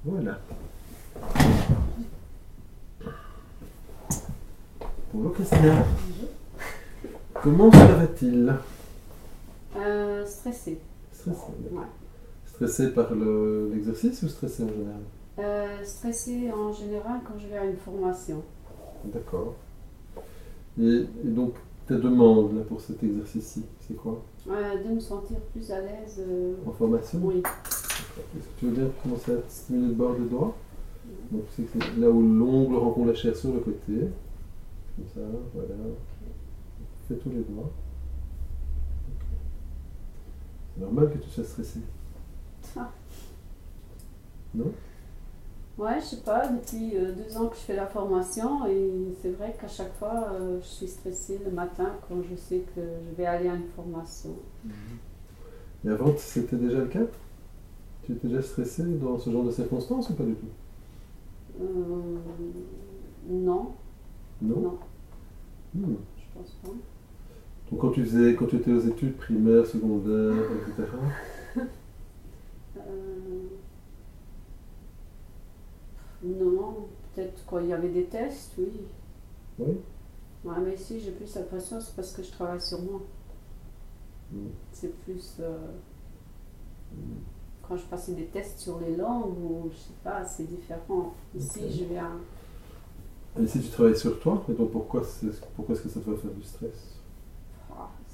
Voilà. Bonjour Christina. Comment cela va-t-il? Stressée. Stressé. Ouais. Stressé par l'exercice ou stressé en général? Stressée en général quand je vais à une formation. D'accord. Et donc, ta demande là, pour cet exercice-ci, c'est quoi? De me sentir plus à l'aise. En formation? Oui. Est-ce que tu veux bien commencer à stimuler le bord de doigt? Donc, c'est là où l'ongle rencontre la chair sur le côté. Comme ça, voilà. Fais tous les doigts. C'est normal que tu sois stressé. Ah. Non? Ouais, je sais pas, depuis 2 ans que je fais la formation et c'est vrai qu'à chaque fois je suis stressée le matin quand je sais que je vais aller à une formation. Et avant, c'était déjà le cas? Tu étais déjà stressé dans ce genre de circonstances ou pas du tout? Non, Non? non, Hmm. je pense pas. Donc quand tu étais aux études primaires, secondaires, etc. Euh, non, peut-être quand il y avait des tests, oui. Oui? Ouais, mais ici j'ai plus l'impression c'est parce que je travaille sur moi. C'est plus quand je passais des tests sur les langues ou je sais pas, c'est différent. Ici Ok. je viens. Et si tu travailles sur toi, et donc pourquoi est-ce que ça te va faire du stress?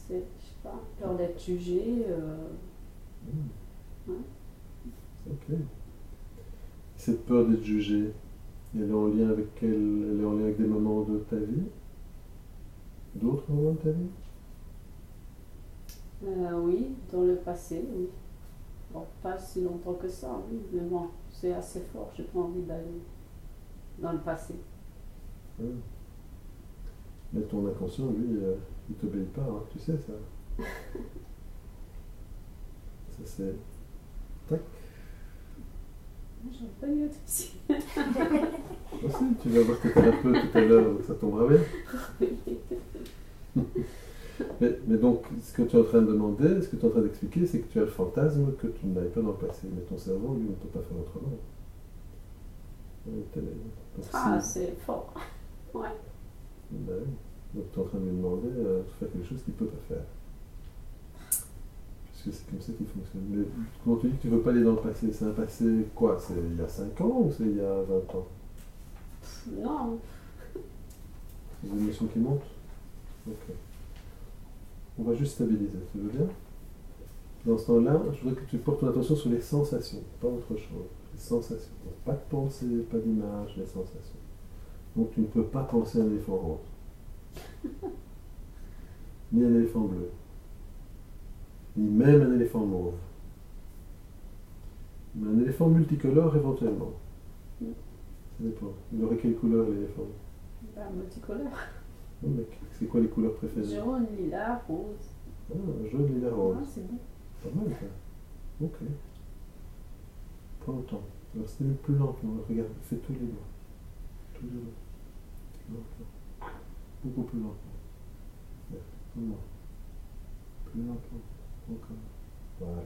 C'est, je sais pas, peur d'être jugée. Ouais. Ok. Cette peur d'être jugé, elle est en lien avec elle est en lien avec des moments de ta vie? D'autres moments de ta vie? Oui, dans le passé, oui. Bon, pas si longtemps que ça, oui, mais bon, c'est assez fort, j'ai pas envie d'aller dans le passé. Mais ton inconscient, lui, il t'obéit pas, hein, tu sais ça. Ça c'est... Tac. J'aurais pas eu aussi. Aussi, tu vas voir tes thérapeutes tout à l'heure, donc ça tombera bien. Mais donc, ce que tu es en train de demander, ce que tu es en train d'expliquer, c'est que tu as le fantasme que tu n'avais pas dans le passé. Mais ton cerveau, lui, ne peut pas faire autrement. Donc, C'est fort. Ouais. Ben oui. Donc tu es en train de lui demander de faire quelque chose qu'il ne peut pas faire. Puisque c'est comme ça qu'il fonctionne. Mais comment tu dis que tu ne veux pas aller dans le passé? C'est un passé quoi? C'est il y a 5 ans ou c'est il y a 20 ans? Non. Des émotions qui montent? Ok. On va juste stabiliser, tu veux bien? Dans ce temps-là, je voudrais que tu portes ton attention sur les sensations, pas autre chose. Les sensations. Donc, pas de pensée, pas d'image, les sensations. Donc tu ne peux pas penser à un éléphant rose. Ni un éléphant bleu. Ni même un éléphant mauve. Mais un éléphant multicolore éventuellement. Ça dépend. Il aurait quelle couleur l'éléphant? Multicolore. Oh, mais c'est quoi les couleurs préférées? Jaune, lilas, rose. Ah, jaune, lilas, rose. Ah, c'est bon. Pas mal ça. Ok. Prends le temps. Alors stimule plus lentement. Regarde, fais tous les doigts. Tous les doigts. Lentement. Beaucoup plus lentement. Vraiment. Plus lentement. Encore. Voilà.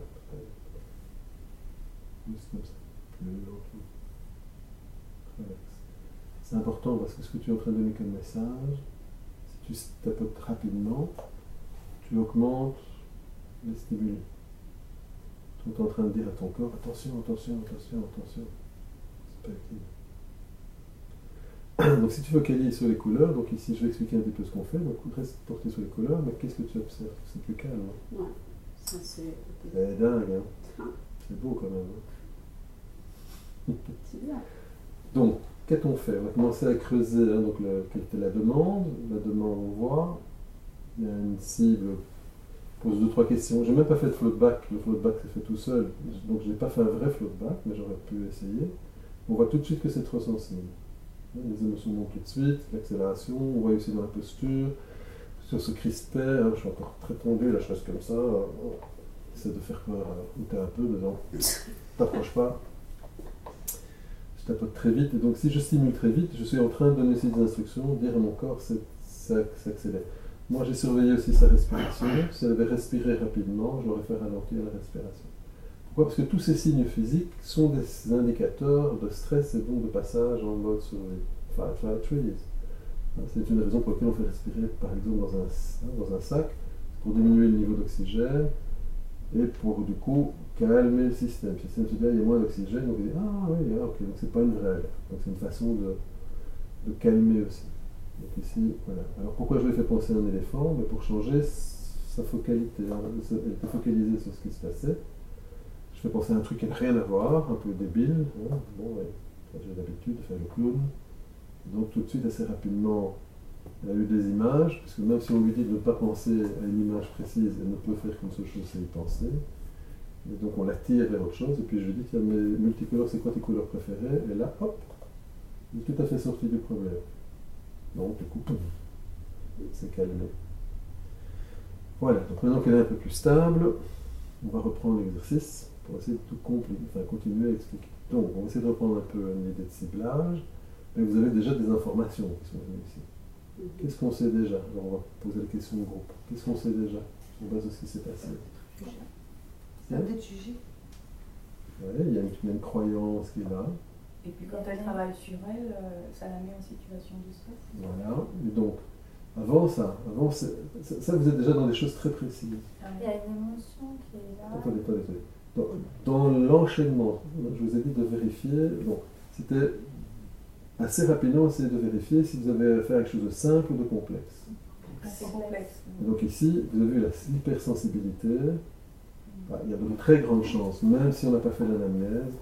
Juste comme ça. Plus lentement. Relax. C'est important parce que ce que tu es en train de donner comme message, si tu tapotes rapidement, tu augmentes les stimuli. Tu es en train de dire à ton corps, attention, attention, attention, attention. C'est pas utile. Donc si tu focalises sur les couleurs, donc ici je vais expliquer un petit peu ce qu'on fait, donc reste porté sur les couleurs, mais qu'est-ce que tu observes? C'est plus calme. Hein? Ouais, ça c'est. C'est dingue, hein? Ah. C'est beau quand même. Hein? C'est bien. Donc, qu'a-t-on fait? On va commencer à creuser, hein, donc quelle était la demande. La demande, on voit. Il y a une cible, pose 2-3 questions. J'ai même pas fait de floatback, le floatback c'est fait tout seul, donc j'ai pas fait un vrai floatback, mais j'aurais pu essayer. On voit tout de suite que c'est trop sensible. Les émotions montent tout de suite, l'accélération, on voit aussi dans la posture, sur ce crispet, hein, je suis encore très tendu, là je reste comme ça, j'essaie de faire peur au thérapeute, disant t'approches pas, je tapote très vite, et donc si je stimule très vite, je suis en train de donner aussi des instructions, dire à mon corps ça accélère. Moi, j'ai surveillé aussi sa respiration. Si elle avait respiré rapidement, je l'aurais fait ralentir la respiration. Pourquoi? Parce que tous ces signes physiques sont des indicateurs de stress et donc de passage en mode survie. Fight, flight, freeze. C'est une raison pour laquelle on fait respirer, par exemple, dans un sac, pour diminuer le niveau d'oxygène et pour, du coup, calmer le système. Le système se dit, ah, il y a moins d'oxygène, donc il dit, ah oui, ah, ok, donc c'est pas une vraie alerte. Donc c'est une façon de calmer aussi. Donc ici, voilà. Alors pourquoi je lui ai fait penser à un éléphant? Mais pour changer sa focalité. Elle était focalisée sur ce qui se passait. Je fais penser à un truc qui n'a rien à voir, un peu débile. Hein. Bon, ouais. J'ai l'habitude de faire le clown. Donc tout de suite, assez rapidement, elle a eu des images, puisque même si on lui dit de ne pas penser à une image précise, elle ne peut faire qu'une seule chose, c'est y penser. Et donc on l'attire vers autre chose, et puis je lui dis, tiens, mais multicolore, c'est quoi tes couleurs préférées? Et là, hop, il est tout à fait sorti du problème. Donc du coup, c'est calmé. Voilà, donc maintenant qu'elle est un peu plus stable, on va reprendre l'exercice pour essayer de tout continuer à expliquer. Donc on va essayer de reprendre un peu une idée de ciblage, mais vous avez déjà des informations qui sont venues ici. Qu'est-ce qu'on sait déjà? Alors on va poser la question au groupe. Qu'est-ce qu'on sait déjà sur base de ce qui s'est passé? C'est un peut-être jugé. Ouais, il y a une croyance qui est là. Et puis quand elle travaille sur elle, ça la met en situation de stress. Voilà, et donc, avant ça, vous êtes déjà dans des choses très précises. Il y a une émotion qui est là. Attendez. Dans l'enchaînement, je vous ai dit de vérifier, donc c'était assez rapidement essayer de vérifier si vous avez affaire à quelque chose de simple ou de complexe. C'est complexe. Et donc ici, vous avez vu l'hypersensibilité. Il y a de très grandes chances, même si on n'a pas fait l'anamnèse,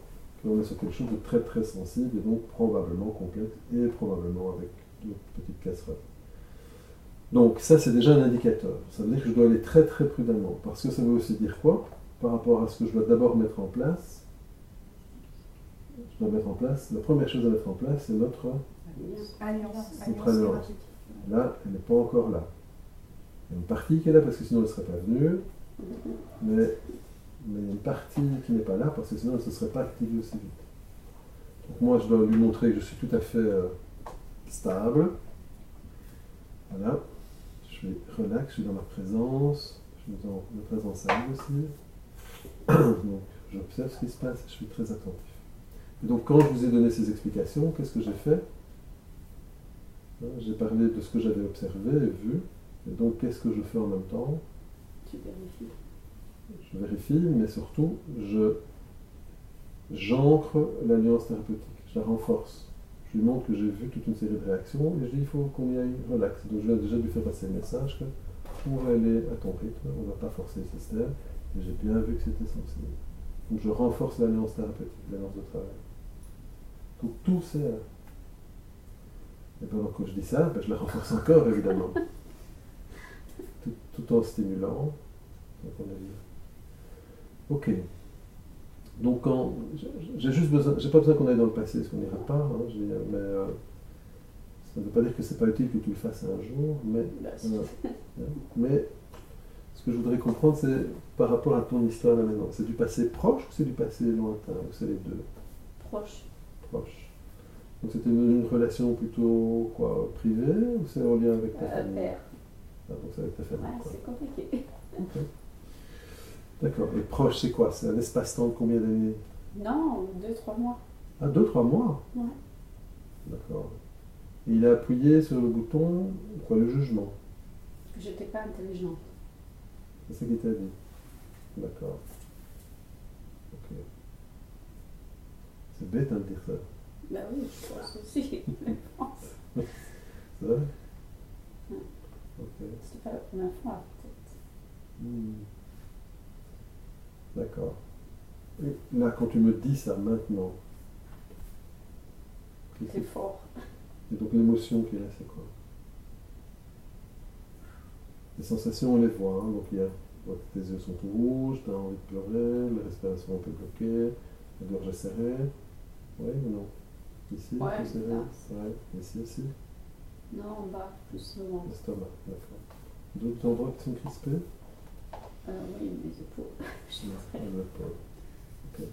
qu'on est sur quelque chose de très très sensible et donc probablement complexe et probablement avec de petites casseroles. Donc ça c'est déjà un indicateur. Ça veut dire que je dois aller très très prudemment. Parce que ça veut aussi dire quoi? Par rapport à ce que je dois d'abord mettre en place, la première chose à mettre en place, c'est notre alliance. Là, elle n'est pas encore là. Il y a une partie qui est là parce que sinon elle ne serait pas venue, mais il y a une partie qui n'est pas là parce que sinon elle ne se serait pas activée aussi vite. Donc moi, je dois lui montrer que je suis tout à fait stable. Voilà. Je suis relax, je suis dans ma présence, je suis dans ma présence à lui aussi. Donc j'observe ce qui se passe et je suis très attentif. Et donc quand je vous ai donné ces explications, qu'est-ce que j'ai fait? J'ai parlé de ce que j'avais observé et vu. Et donc qu'est-ce que je fais en même temps? Tu vérifies. Je vérifie, mais surtout, j'ancre l'alliance thérapeutique, je la renforce. Je lui montre que j'ai vu toute une série de réactions et je dis il faut qu'on y aille relax. Donc je lui ai déjà dû faire passer le message qu'on va aller à ton rythme, on ne va pas forcer le système. Et j'ai bien vu que c'était sensible. Donc je renforce l'alliance thérapeutique, l'alliance de travail. Donc tout c'est... Et pendant que je dis ça, je la renforce encore évidemment. Tout en stimulant. Donc on a dit. Ok. Donc j'ai juste besoin, j'ai pas besoin qu'on aille dans le passé, parce qu'on n'ira pas, hein, mais ça ne veut pas dire que c'est pas utile que tu le fasses un jour, mais ce que je voudrais comprendre, c'est par rapport à ton histoire là maintenant, c'est du passé proche ou c'est du passé lointain, ou c'est les deux? Proche. Proche. Donc c'était une relation plutôt quoi, privée, ou c'est en lien avec ta famille? Père. Ah, donc c'est avec ta famille. Ouais, quoi. c'est compliqué. Ok. D'accord. Et proche, c'est quoi? C'est un espace-temps de combien d'années? Non, 2-3 mois. Ah, 2-3 mois? Ouais. D'accord. Et il a appuyé sur le bouton, quoi, le jugement? Que j'étais pas intelligente. C'est ça qu'il t'a dit? D'accord. Ok. C'est bête hein, de dire ça. Ben oui, je pense aussi. C'est vrai? Ouais. Ok. C'était pas la première fois, peut-être. D'accord. Et là, quand tu me dis ça maintenant, C'est fort. et donc l'émotion qui est là, c'est quoi? Les sensations, on les voit. Hein, donc il y a, tes yeux sont tout rouges, tu as envie de pleurer, la respiration un peu bloquée, la gorge est serrée. Oui ou non? Ici, Ouais, plus serré? là. Ouais. Ici aussi? Non, en bas, plus le ventre. L'estomac, d'accord. D'autres endroits qui sont crispés? Oui, mes épaules. Je suis très... Ok.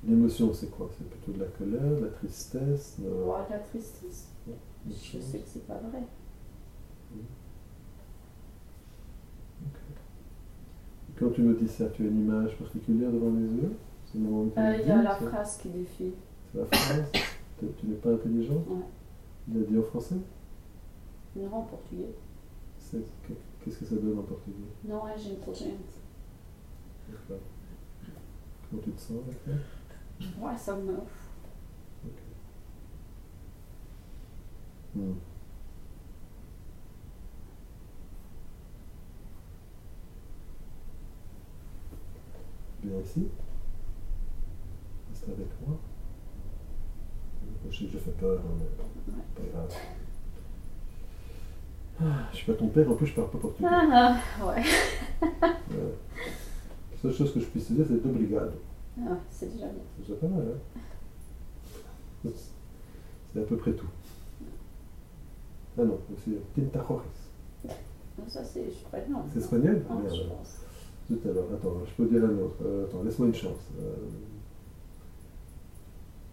L'émotion, c'est quoi? C'est plutôt de la colère, de la tristesse, de... Ouais, la tristesse. Autre Je chose? sais que c'est pas vrai. Ok. Quand tu me dis ça, tu as une image particulière devant les yeux? C'est le moment où tu Il y a dis, la c'est- phrase qui défile. C'est la phrase. Tu n'es pas intelligent? Ouais. Il a dit en français? Non, en portugais. Qu'est-ce que ça donne en portugais? Não és inteligente. D'accord. Comment tu te sens avec ça? Ouais, ça me. Ok. Hmm. Viens ici. Reste avec moi. Je sais que je fais peur, hein, mais pas grave. Je suis pas ton père, en plus je parle pas portugais. Ouais. La seule chose que je puisse te dire, c'est obrigado. Ah, c'est déjà bien. C'est déjà pas mal, hein? C'est à peu près tout. Ah non, c'est Tintajoris. Non, ça, c'est espagnol. C'est espagnol? Non, Merde. je pense. Tout à l'heure, attends, je peux dire la nôtre. Attends, laisse-moi une chance.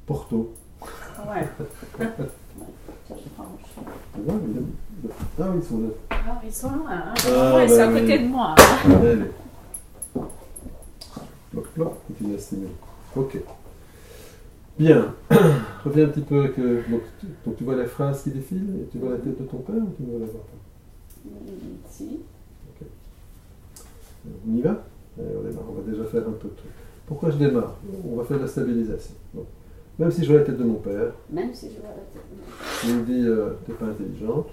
Porto. Ouais. Ça, je prends mon chien. Tu vois, ah oui, ils sont là. Ah, ils sont loin. Hein. Ah, Ouais, c'est à bah côté oui. de moi. Allez. Plop, plop, continue à stimuler. Ok. Bien. Reviens un petit peu avec. Donc tu vois la phrase qui défile et tu vois la tête de ton père ou tu ne vois la voir pas? Si. On y va? Allez, on démarre. On va déjà faire un peu de trucs. Pourquoi je démarre? On va faire la stabilisation. Donc, même si je vois la tête de mon père, Même si je vois la tête de mon père, il me dit t'es pas intelligente.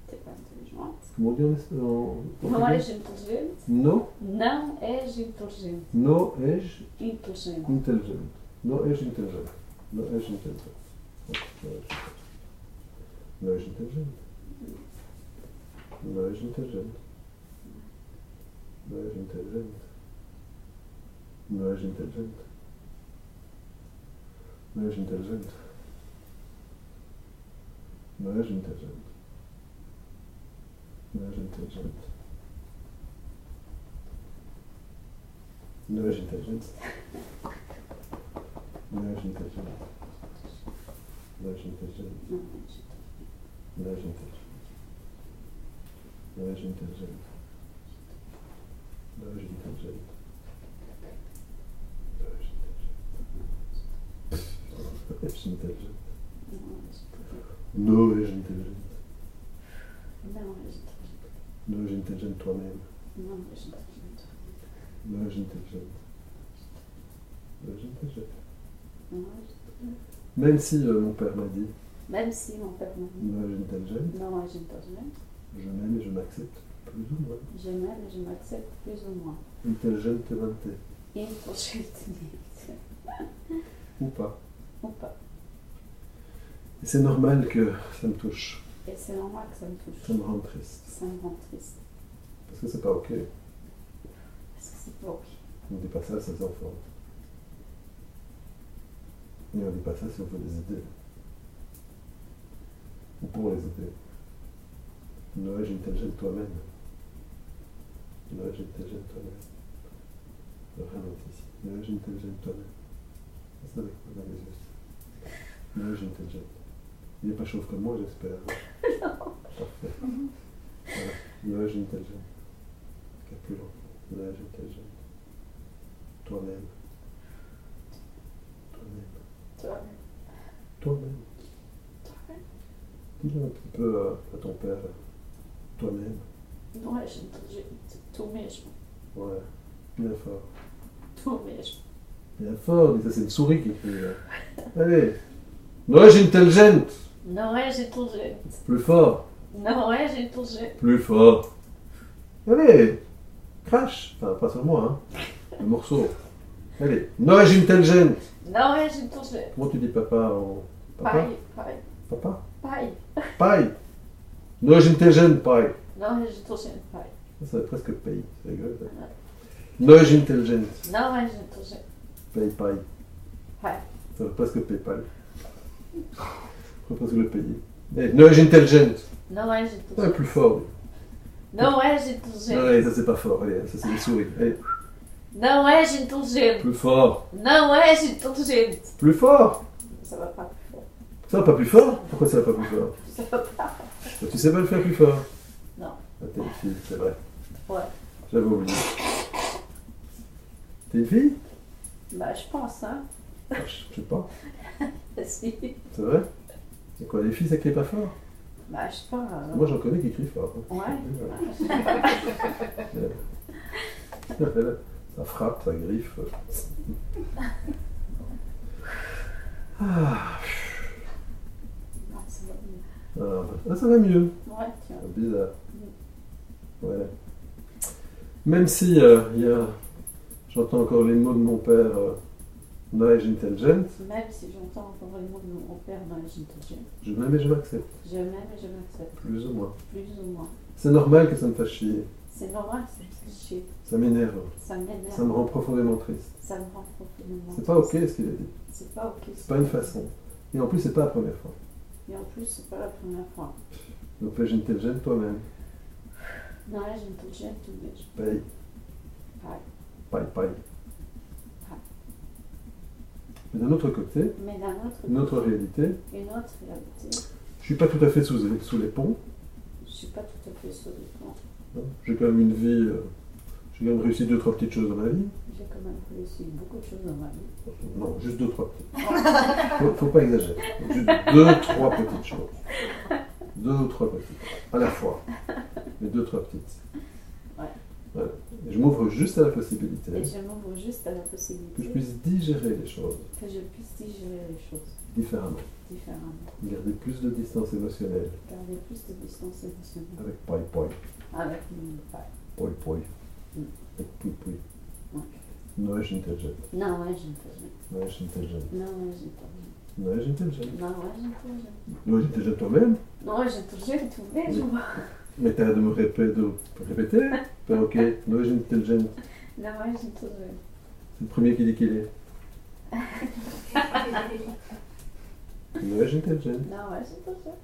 t'es pas intelligente. Comment on dit en Não portugais? és inteligente. No, Não és inteligente. no és Inteligente. intelligent. No és intelligent. No és intelligent. No és intelligent. No és intelligent. No és intelligent. No és intelligent. No és intelligent. No és intelligent. No és intelligent. No és intelligent. No és intelligent. No és intelligent. Não és inteligente. No és intelligent. No és intelligent. No és intelligent. No és intelligent. Não és inteligente. No és intelligent. Não és inteligente. No és intelligent toi-même. Não és inteligente. No és intelligent. No és intelligent. Não és inteligente. Même si mon père m'a dit Même si mon père me dit no és intelligent, não és inteligente, je m'aime et je m'accepte plus ou moins. je m'aime et je m'accepte plus ou moins. Intelligente vante. Inteligente. Ou pas. Ou pas. Et c'est normal que ça me touche. Et c'est normal que ça me Ça touche. me rend triste. Ça me rend triste. Parce que c'est pas ok. Parce que c'est pas ok. On ne dit pas ça à ses enfants. Et on ne dit pas ça si on veut les aider. Ou pour les aider. No és intelligent toi-même. No és intelligent toi-même. Vraiment ici. No és intelligent toi-même. C'est avec moi dans les yeux. No és intelligent. Il n'est pas chauve comme moi, j'espère. Parfait. Voilà. No és intelligent. Qu'à plus long. No és intelligent. Toi-même. Toi-même. Toi-même. Toi-même. Dis-le un petit peu à ton père. Toi-même. Não és inteligente. Tu mesmo. Ouais. Bien fort. Tu mesmo. Bien fort. Dis ça, c'est une souris qui crie. Là. Allez. No és intelligent. Não és inteligente. Plus fort. Não és inteligente. Plus fort. Allez. Crash. Enfin, pas sur moi, hein. Le morceau. Allez. No és intelligent. Não és inteligente. Comment tu dis papa en... Papa? Pai, pai, Papa? pai. Pai. No és intelligent, pai. Não és inteligente, pai. Ça va presque pays. C'est rigolo, ça. No és intelligent. Não és inteligente. Pay, pai. Pai. Ça va presque PayPal. On va presque le payer. Hey, no és intelligent. Não és Ouais, inteligente. plus fort. lui. Não és Non, inteligente. allez, ça c'est pas fort. Allez, ça c'est une souris. Allez, Não és inteligente. plus fort. Não és inteligente. Plus fort. Ça va pas plus fort. Ça va pas plus fort? Pourquoi ça va pas plus fort? Ça va pas. Bah, tu sais pas le faire plus fort. Non. Ah, t'es une fille, c'est vrai. Ouais. J'avais oublié. T'es une fille? Bah, je pense, hein. Je sais pas. Si. C'est vrai? C'est quoi, les filles, ça crie pas fort? Bah, je sais pas. Moi, j'en connais qui crient fort. Hein. Ouais. Ça frappe, ça griffe. Ah, Ah, ça va mieux. ça va mieux. Ouais, tiens. C'est bizarre. Ouais. Même si j'entends encore les mots de mon père, knowledge intelligent, Même si j'entends encore les mots de mon père dans les intelligents, je m'aime et je m'accepte, je m'aime et je m'accepte, plus ou moins. plus ou moins. C'est normal que ça me fasse chier, C'est normal, c'est cliché. ça m'énerve, Ça m'énerve. ça me rend profondément triste. Ça me rend profondément. C'est pas ok ce qu'il a dit, C'est pas ok. c'est pas une façon. Et en plus, c'est pas la première fois. Et en plus, c'est pas la première fois. Donc, knowledge intelligent toi-même. Non, là, j'ai intelligent tout le temps. Paye, Pareil. paye. Mais d'un autre côté, Mais d'un autre une autre réalité, une autre réalité, je suis pas tout à fait sous les ponts. je suis pas tout à fait sur le plan. Hein. J'ai quand même une vie, j'ai quand même réussi 2-3 petites choses dans ma vie. J'ai quand même réussi beaucoup de choses dans ma vie. Non, juste 2-3 petites. Faut pas exagérer. Juste 2-3 petites choses. 2 ou 3 petites. À la fois. Mais 2-3 petites. Ouais. Voilà. Et je m'ouvre juste à la possibilité Et je m'ouvre juste à la possibilité que je puisse digérer les choses que je puisse digérer les choses différemment. différemment. Garder plus de distance émotionnelle Garder plus de distance émotionnelle avec poi poi. avec mon père. Poi poi. Mm. Avec pui pui. Ouais. Knowledge intelligent. Non, ouais, j'intelligent. Knowledge intelligent. Non, ouais, j'intelligent. Knowledge intelligent. Non, ouais, j'intelligent. Knowledge intelligent toi-même. Non, ouais, j'intelligent tous les jours. Mais t'as de me répéter. Ben, ok, knowledge intelligent. Non, ouais, j'intelligent. C'est le premier qui dit qu'il est. Knowledge intelligent. Non, ouais, j'intelligent.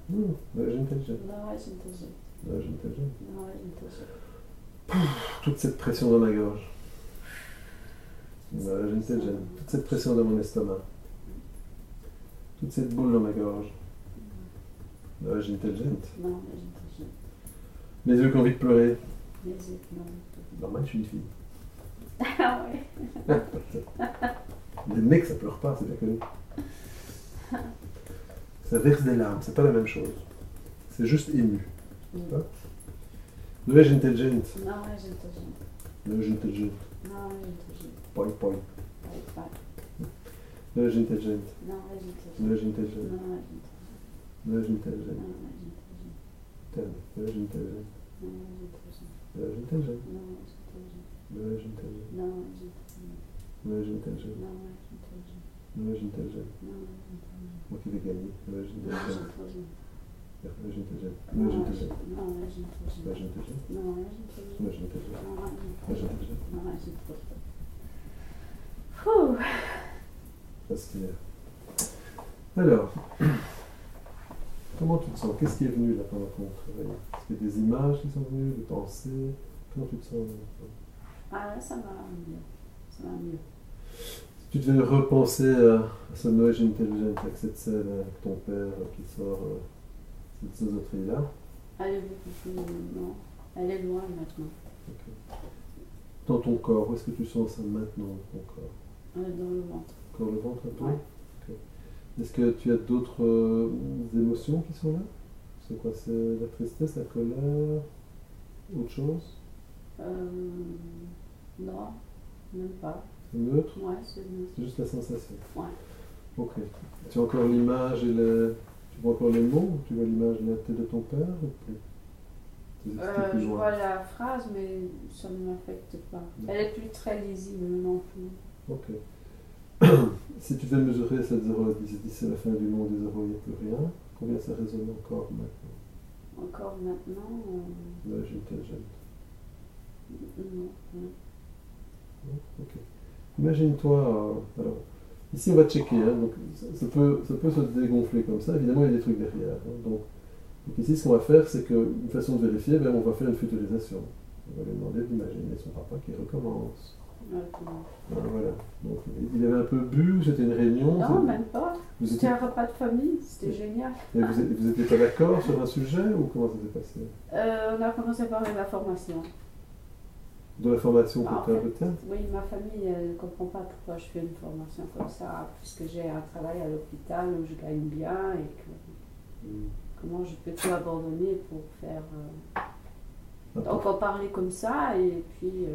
Knowledge intelligent. Non, ouais, j'intelligent. Knowledge intelligent. Non, ouais, j'intelligent. Toute cette pression dans ma gorge. Knowledge intelligent. Toute cette pression dans mon estomac. Toute cette boule dans ma gorge. Knowledge intelligent. Non, ouais, j'intelligent. Mes yeux qui ont envie de pleurer. Les yeux, non. Normal, je suis une fille. Ah ouais. Les mecs, ça pleure pas, c'est bien connu. Ça verse des larmes, c'est pas la même chose. C'est juste ému. Mm. Knowledge intelligent. Non, ouais, j'intelligent. Knowledge intelligent. Non, ouais, j'intelligent. Poi poi. Bye, bye. Knowledge intelligent. Non, ouais, j'intelligent. Knowledge intelligent. Non, ouais, j'intelligent. Knowledge intelligent. Non, ouais, j'intelligent. Tell me. Knowledge intelligent. Non, ouais, j'intelligent. Knowledge intelligent. Non, ouais, j'intelligent. Knowledge intelligent. Non, ouais, j'intelligent. Knowledge intelligent. Non, ouais, j'intelligent. Knowledge intelligent. Non, ouais, j'intelligent. Moi qui vais gagner. Knowledge Non, intelligent. j'intelligent. Knowledge intelligent. Non, Knowledge ouais, intelligent. non, ouais, j'intelligent. Knowledge intelligent. Non, ouais, j'intelligent. Knowledge intelligent. Non, ouais, Knowledge j'intelligent. intelligent. Non, ouais, j'intelligent. Ouh. Respire. Alors, comment tu te sens? Qu'est-ce qui est venu là pendant ton travail? Est-ce qu'il y a des images qui sont venues, des pensées? Comment tu te sens maintenant? Ah là, ça va mieux. Ça va mieux. Si tu devais repenser à ce Knowledge Intelligent avec cette scène avec ton père qui sort cette schizophrénie-là, Elle est beaucoup plus... Non. Elle est loin maintenant. dans ton corps, où est-ce que tu sens ça maintenant dans ton corps? Elle est dans le ventre. Encore le ventre un peu? Ouais. Ok. Est-ce que tu as d'autres émotions qui sont là? C'est quoi? C'est la tristesse, la colère, autre chose? Non, même pas. C'est neutre? Ouais, c'est neutre. C'est juste la sensation? Ouais. Ok. Tu as encore l'image et tu vois encore les mots? Tu vois l'image de la tête de ton père ou plus? C'est plus Je loin. vois la phrase, mais ça ne m'affecte pas. Elle est plus très lisible non plus. Ok. Si tu devais mesurer cette 0 à 10, d'ici à la fin du monde des 0, il n'y a plus rien, combien ça résonne encore maintenant? Encore maintenant, Knowledge intelligent. non. Non. Ok. Imagine-toi, alors, ici on va checker, hein, donc ça peut se dégonfler comme ça, évidemment il y a des trucs derrière. Hein, donc ici ce qu'on va faire, c'est qu'une façon de vérifier, ben, on va faire une futurisation. On va lui demander d'imaginer son papa qui recommence. Voilà. Donc, il avait un peu bu, ou c'était une réunion? Non, même pas. Vous C'était étiez, un repas de famille, c'était génial. et vous étiez pas d'accord sur un sujet ou comment ça s'est passé? On a commencé par une information. De la formation En que tu as fait, peut-être. oui, ma famille, elle ne comprend pas pourquoi je fais une formation comme ça, puisque j'ai un travail à l'hôpital où je gagne bien et que comment je peux tout abandonner pour faire. Donc on parlait comme ça et puis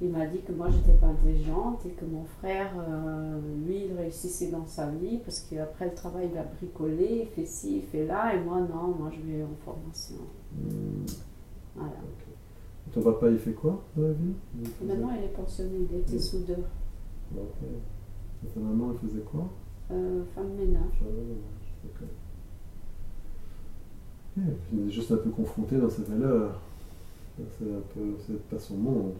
il m'a dit que moi j'étais pas intelligente et que mon frère, lui, il réussissait dans sa vie parce qu'après le travail il va bricoler, il fait ci, il fait là et moi non, moi je vais en formation. Voilà. Okay. Ton papa il fait quoi dans la vie? Maintenant il est pensionné, il était soudeur. Ok. Et ta maman elle faisait quoi? Femme de ménage. Ok. Il est juste un peu confronté dans ses valeurs. C'est pas son monde.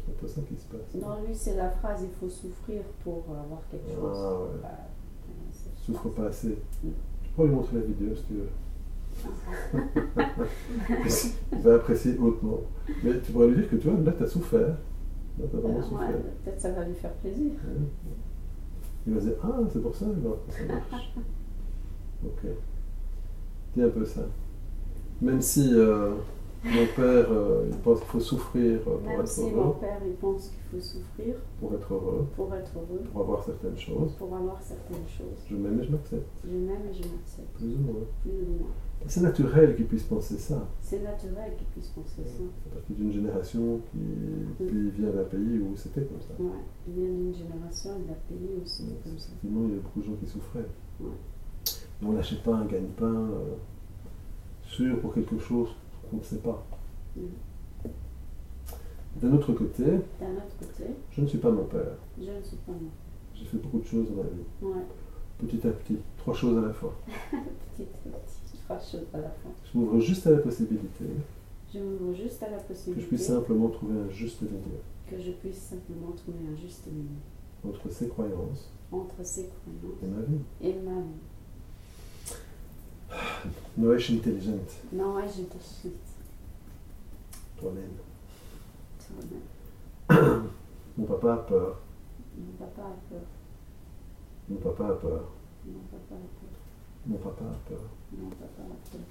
C'est un peu ça qui se passe. Non, lui, c'est la phrase il faut souffrir pour avoir quelque chose. Ah ouais. Bah, Souffre pas assez. Tu pourrais lui montrer la vidéo si tu veux. Il va apprécier hautement. Mais tu pourrais lui dire que tu vois, là tu as souffert. Là tu as vraiment souffert. Ouais, peut-être ça va lui faire plaisir. Ouais. Il va se dire ah, c'est pour ça, alors que ça marche. Ok. Dis un peu ça. Même si mon père il pense qu'il faut souffrir pour Même être si heureux. mon père il pense qu'il faut souffrir Pour être heureux. Pour avoir certaines choses. Pour avoir certaines choses. Je m'aime et je m'accepte. Je m'aime et je m'accepte. Plus ou moins. Plus ou moins. C'est naturel qu'il puisse penser ça. C'est naturel qu'il puisse penser ça. C'est partie d'une génération qui puis vient d'un pays où c'était comme ça. Ouais, il vient d'une génération et d'un pays où c'était comme ça. Effectivement, il y a beaucoup de gens qui souffraient. Ouais. Et on n'achète pas un gagne-pain sûr pour quelque chose qu'on ne sait pas. D'un autre côté, je ne suis pas mon père. Je ne suis pas moi. J'ai fait beaucoup de choses dans ma vie. Ouais. Petit à petit, 3 choses à la fois. Petit à petit, 3 choses à la fois. Je m'ouvre juste à la possibilité Je m'ouvre juste à la que possibilité je puisse simplement trouver un juste milieu que je puisse simplement trouver un juste milieu entre ses croyances entre ses croyances et ma vie. et ma vie. Noël intelligent, Non, ouais, je te suis. toi-même. Toi-même. Mon papa a peur. Mon papa a peur. Mon papa a peur. Mon papa a peur. Mon papa a peur. Mon papa a peur.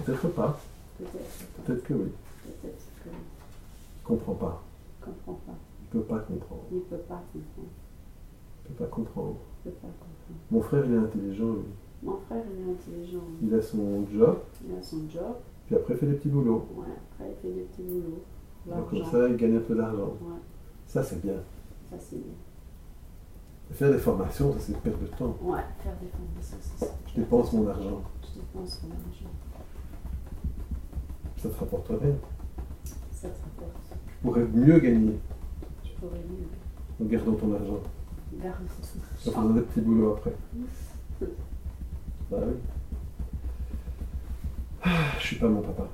Peut-être pas. Peut-être pas. Peut-être que oui. Peut-être que Il ne comprend pas. il ne comprend pas. Il ne peut pas comprendre. Il ne peut pas comprendre. Il ne peut pas comprendre. Il ne peut pas comprendre. Mon frère, il est intelligent, lui. Mon frère, il est intelligent. Il a son job, Il a son job. puis après, il fait des petits boulots. Ouais, après, il fait des petits boulots. Donc, comme L'argent. ça, il gagne un peu d'argent. Ouais, Ça, c'est bien. ça c'est bien. Faire des formations, ça, c'est perdre de temps. Ouais, faire des formations, c'est ça. Je dépense mon argent. Je dépense mon argent. Ça te rapporte rien. Ça te rapporte. Tu pourrais mieux gagner Tu pourrais mieux en gardant ton argent. garder En ton faisant argent. des petits boulots après. Bah oui. Je suis pas mon papa.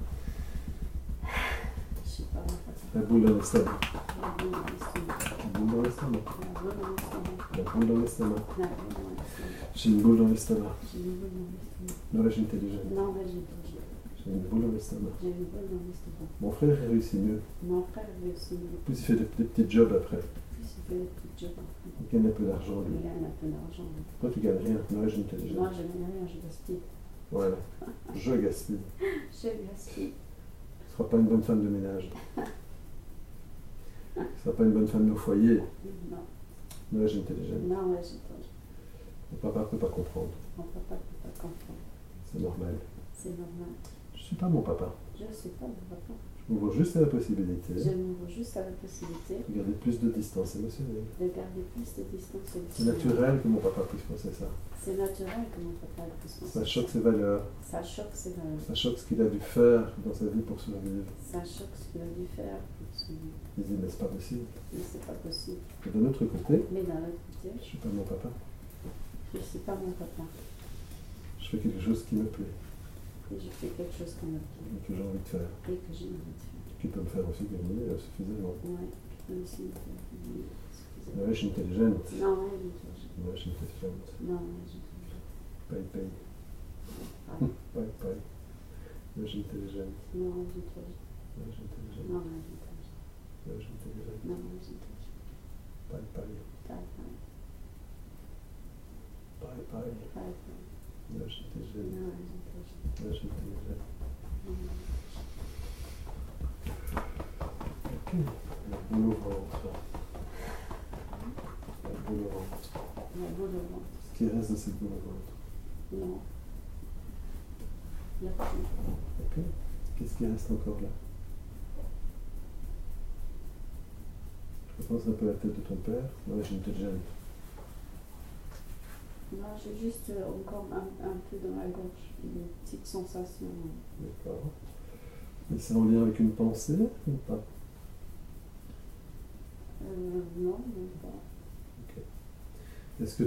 Je sais pas, mon papa. La boule dans l'estomac. La boule dans l'estomac. La boule dans l'estomac. La boule dans l'estomac. La boule dans l'estomac. La boule dans l'estomac. J'ai une boule dans l'estomac. J'ai une boule dans l'estomac. Noël intelligent. Non, mais j'ai pas. J'ai une boule dans l'estomac. J'ai une boule dans l'estomac. Mon frère il réussit mieux. Mon frère, lui aussi, il En plus, il fait des petits jobs après. fait des petits jobs. Il gagne un peu d'argent, Il lui. gagne un peu d'argent. Toi, tu gagnes rien. Noël intelligent. Moi, je n'ai rien, je gaspille. Voilà. Je gaspille. Je gaspille. Tu ne seras pas une bonne femme de ménage. Tu ne seras pas une bonne femme au foyer. Non, Noël intelligent. non, ouais, j'ai pas. Mon papa ne peut pas comprendre. Mon papa ne peut pas comprendre. C'est normal. C'est normal. Je ne suis pas mon papa. Je ne sais pas, mon papa. Je m'ouvre juste à la possibilité Je m'ouvre juste à la possibilité de garder plus de distance émotionnelle. de garder plus de distance C'est émotionnelle. naturel que mon papa puisse penser ça. C'est naturel que mon papa puisse penser Ça choque ses valeurs. Ça choque ses valeurs. Ça choque ce qu'il a dû faire dans sa vie pour survivre. Ça choque ce qu'il a dû faire pour survivre. Il dit, mais c'est pas possible. Mais c'est pas possible. Et d'un autre côté, Mais d'un autre côté, je suis pas mon papa. je ne suis pas mon papa. Je fais quelque chose qui me plaît Et je fais quelque chose qu'on me plaît et que j'ai envie de faire. et que j'ai envie de faire. Qui peut me faire aussi gagner suffisamment. Ouais, qui peut aussi me faire gagner suffisamment. Noël intelligent. Non, ouais, je Noël intelligent. Non, ouais, je Paye, paye. Ah, Paye, paye. Noël intelligent. non, je Noël intelligent. Non, Noël intelligent. non, je Paye, paye. Bye, Paye, paye. bye, bye. Noël intelligent. Non, Noël intelligent. non. La boule au ventre. La boule au ventre. La boule au ventre. Ce qui reste de cette boule au ventre. Non. Il n'y a plus. Ok. Qu'est-ce qui reste encore là? Je pense un peu à la tête de ton père. Ouais, j'ai une tête jeune. Non, j'ai juste encore un peu dans la gorge, une petite sensation. D'accord. Et c'est en lien avec une pensée ou pas? Non, même pas. Ok. Est-ce que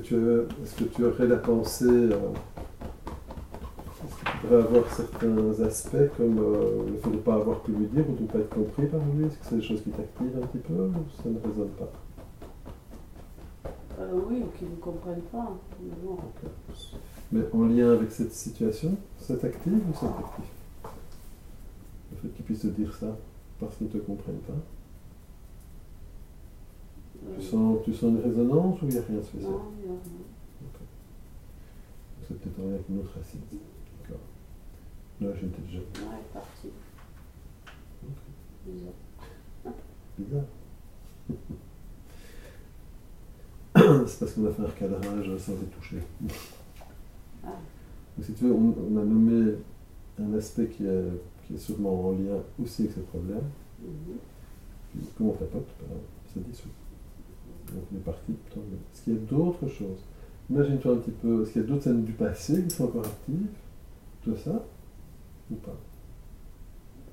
tu aurais la pensée, est-ce que tu pourrais avoir certains aspects comme le fait de ne pas avoir pu lui dire ou de ne pas être compris par lui? Est-ce que c'est des choses qui t'activent un petit peu ou ça ne résonne pas? Oui, ou qu'ils ne comprennent pas. Mais bon. Ok. Mais en lien avec cette situation, c'est actif ou c'est actif? Le fait qu'ils puissent te dire ça parce qu'ils ne te comprennent pas. Tu sens une résonance ou il n'y a rien de spécial? Non, il n'y a rien. Ok. C'est peut-être en lien avec une autre racine. D'accord. Là, j'ai une tête jeune. Non, elle est partie. Ok. Bizarre. Bizarre. C'est parce qu'on a fait un recadrage sans y toucher. Ah. Donc, si tu veux, on a nommé un aspect qui est sûrement en lien aussi avec ce problème. Puis, comme on tapote, ça dissout. Donc on est parti. Est-ce qu'il y a d'autres choses? Imagine-toi un petit peu, est-ce qu'il y a d'autres scènes du passé qui sont encore actives? Tout ça? Ou pas?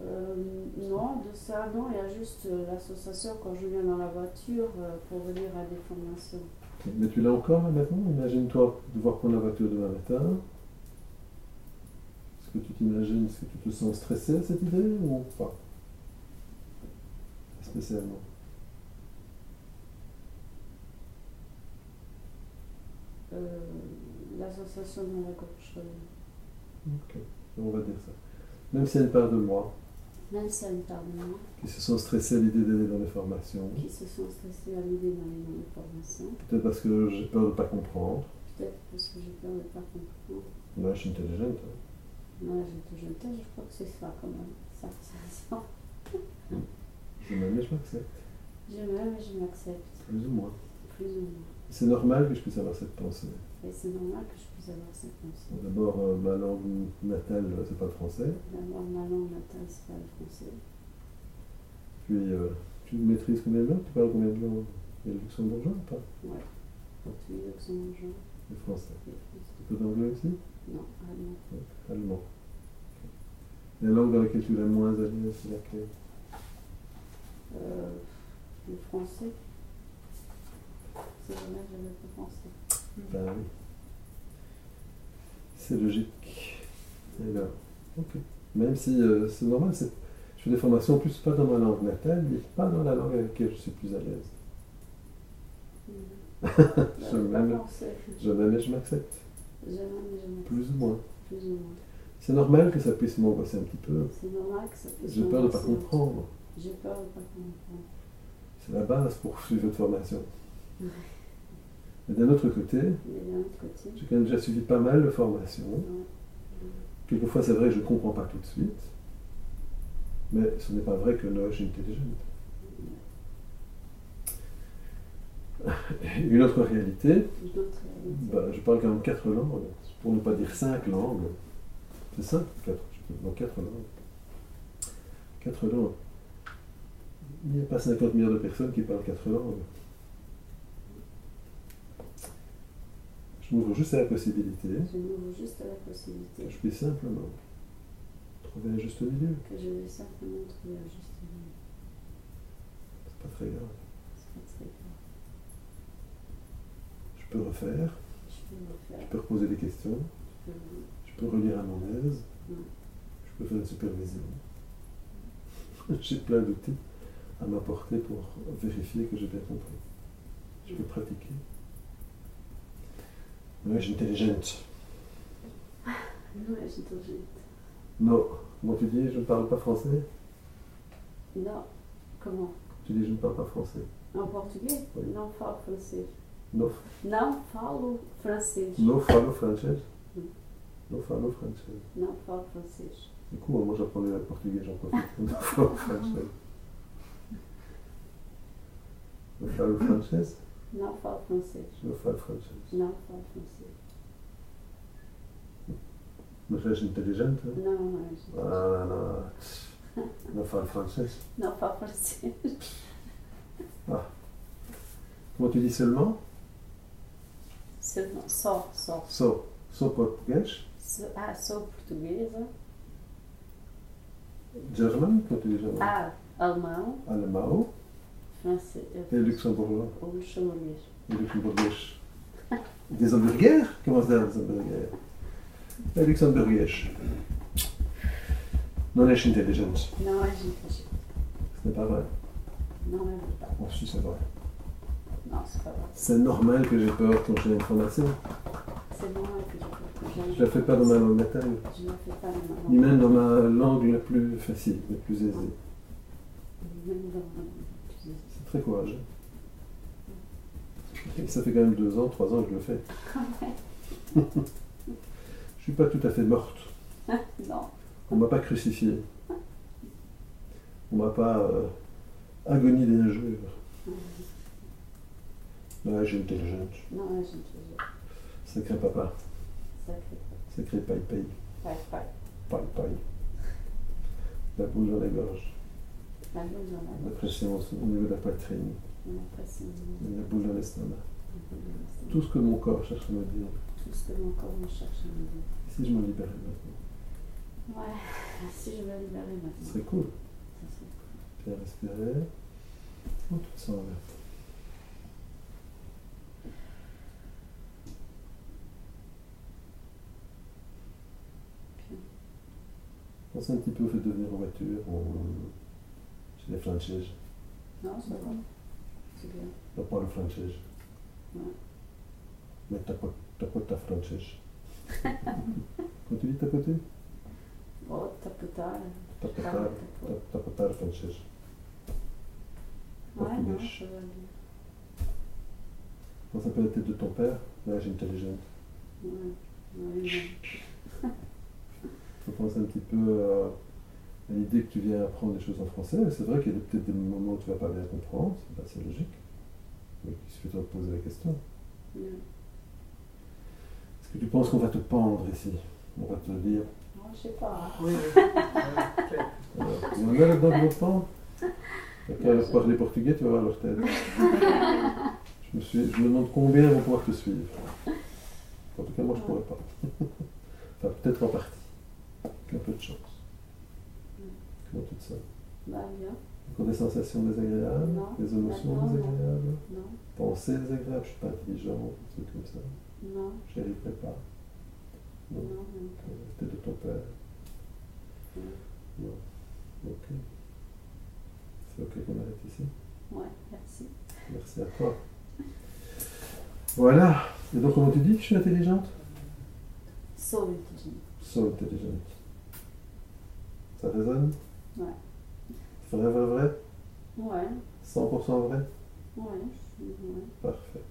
Non, de ça, non, il y a juste l'association quand je viens dans la voiture pour venir à des formations. Okay. Mais tu l'as encore là maintenant? Imagine-toi devoir prendre la voiture demain matin. Est-ce que tu t'imagines, est-ce que tu te sens stressé à cette idée ou pas? Spécialement. L'association dans la gorge. Ok, on va dire ça. Même s'il y a une part de moi Même si elle me parle de moi, qui se sent stressé à l'idée d'aller dans les formations, qui se sont stressés à l'idée d'aller dans les formations, peut-être parce que j'ai peur de ne pas comprendre. peut-être parce que j'ai peur de ne pas comprendre. Moi, je suis intelligente. Moi, j'ai toujours été, je crois que c'est ça quand même. Ça ressort. Je m'aime et je m'accepte. Je m'aime et je m'accepte, Plus ou moins. plus ou moins. C'est normal que je puisse avoir cette pensée. Et c'est normal que je puisse avoir cette pensée. D'abord, ma langue natale, c'est pas le français. D'abord, ma langue natale, c'est pas le français. Puis, tu maîtrises combien de langues? Tu parles combien de langues? Il y a le luxembourgeois ou pas? Ouais. Portugais, luxembourgeois, Le français. et français. Un peu d'anglais aussi? Non, allemand. Ouais. Allemand. La langue dans laquelle tu es la moins à l'aise, c'est laquelle? Le français. C'est vrai, j'avais pas pensé. Ben oui. C'est logique. Et là, ok. Même si c'est normal, je fais des formations en plus pas dans ma langue natale, mais pas dans la langue avec laquelle je suis plus à l'aise. Je m'aime et je m'accepte. Plus ou moins. Plus ou moins. C'est normal que ça puisse m'angoisser un petit peu. C'est normal que ça puisse J'ai peur de ne pas m'angoisser. comprendre. J'ai peur de ne pas comprendre. C'est la base pour suivre votre formation. Mais d'un autre côté, Mais d'un autre côté, j'ai quand même déjà suivi pas mal de formations. Quelquefois, c'est vrai que je ne comprends pas tout de suite. Mais ce n'est pas vrai que non, j'ai une intelligente. Une autre réalité, je parle quand même 4 langues, pour ne pas dire 5 langues. C'est ça, 4, non, 4 langues. 4 langues. Il n'y a pas 50 millions de personnes qui parlent 4 langues. Je m'ouvre juste à la possibilité Je m'ouvre juste à la possibilité que je puisse simplement trouver un juste milieu. que je vais simplement trouver un juste milieu. C'est pas très grave. C'est pas très grave. Je peux refaire, Je peux le je faire. peux reposer des questions, Je peux le je peux relire à mon aise, Ouais. je peux faire une supervision. J'ai plein d'outils à m'apporter pour vérifier que j'ai bien compris. Je peux pratiquer. Oui, j'ai intelligente. Non, j'ai intelligente. Non. Comment tu dis, je ne parle pas français? Non. Comment? Tu dis, je ne parle pas français. En portugais? Oui. Não falo francês. No, Não falo francês. no falo francês. Oui. No falo francês. Não falo francês. Du coup, moi j'apprenais le portugais, j'en profite. No falo francês. Falo francês? Não falo francês. Eu falo francês. Não falo francês. Mas és inteligente? Não, mas Ah, não. Não falo francês. não falo francês. Comment tu dis seulement? Só. Sou português? Sou portuguesa. German? Comment tu dis german? Alemão. Alemão? Francês. Et luxembourgeois? Ou luxemburguês. Et luxembourguês? Des hamburgers? Comment ça, des hamburgers? Et luxembourguês? Non és inteligente. Não é inteligente. Ce n'est pas vrai. Não é verdade. Bon, si, c'est vrai. Não, c'est pas vrai. C'est normal que j'ai peur quand j'ai une formation. C'est normal que Je ne la fais pas dans ma langue natale, Je ne la fais pas dans ma ni langue. même dans ma langue la plus facile, la plus aisée. Même dans ma langue. C'est très courageux. Et ça fait quand même 2 ans, 3 ans que je le fais. Je ne suis pas tout à fait morte. Non. On ne m'a pas crucifié. On ne m'a pas agonie d'injures. Là, j'ai intelligente. Non, é inteligente. Sacré papa. Sacré. Sacré paille-paille. Pai. Paille-paille. La boule dans la gorge. La luz dans la La pression au niveau de la poitrine. On a pression. La boule dans l'estomac. Tout ce que mon corps cherche à me dire. Tout ce que mon corps me cherche à me dire. Et si je me libérais maintenant? Ouais. Si je me libérais Ce maintenant. serait cool. Ça serait cool. Bien respirer. Oh, tout ça en l'air. Bien. Pense un petit peu au fait de venir en voiture. Chez les Françaises. Non, ça va. C'est bien. Je parle français. Ouais. Mais tapota français. Quand tu dis tapoter? Oh, tapotar. Tapotar français. Ouais, non, Portugais. ça va bien. Pense un peu à la tête de ton père. Là, j'ai intelligente. Ouais. Ouais, non. Je pense un petit peu à l'idée que tu viens apprendre des choses en français. C'est vrai qu'il y a peut-être des moments où tu ne vas pas bien comprendre, c'est assez logique. Mais il suffit de te poser la question. Ouais. Est-ce que tu penses qu'on va te pendre ici? On va te dire. Non, je sais pas. Oui. Il y en a là-dedans qui vont te pendre? Quand ils parler portugais, tu vas voir leur tête. Je me demande combien vont pouvoir te suivre. En tout cas, moi, je ne pourrais pas. Enfin, peut-être en partie. Avec un peu de chance. Comment tu te sens? Bah, bien. Encore des sensations désagréables? Non. Des émotions Maintenant, non. désagréables? Non. Pensées désagréables? Je ne suis pas intelligent, des trucs comme ça. Non. Je n'y arriverai pas. Non. Non. C'était de ton père. Non. Non. Ok. C'est ok qu'on arrête ici. Ouais, merci. Merci à toi. Voilà. Et donc, comment tu dis que je suis intelligente? Sou inteligente. So intelligente. Ça résonne? Ouais. Vrai, vrai, vrai? Ouais. 100% vrai? Ouais. Ouais. Parfait.